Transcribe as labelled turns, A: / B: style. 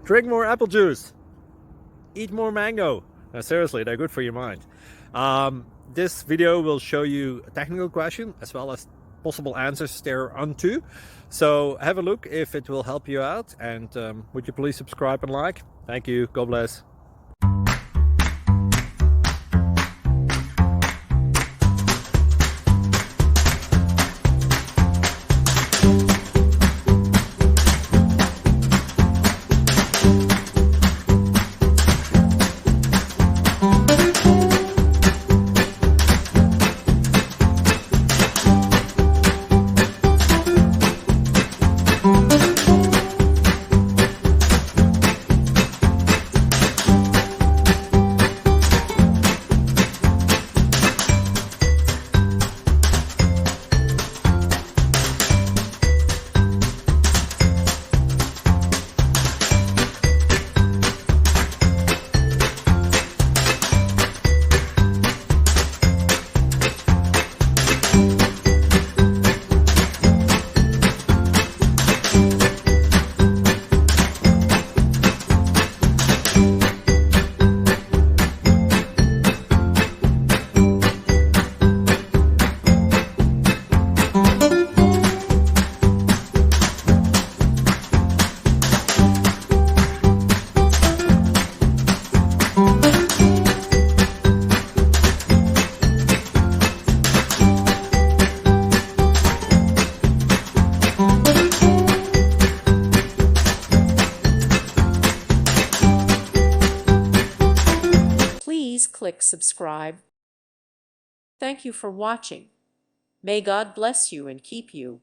A: Drink more apple juice. Eat more mango. No, seriously, they're good for your mind. This video will show you a technical question as well as possible answers thereunto. So have a look if it will help you out, and would you please subscribe and like? Thank you. God bless.
B: Please click subscribe. Thank you for watching. May God bless you and keep you.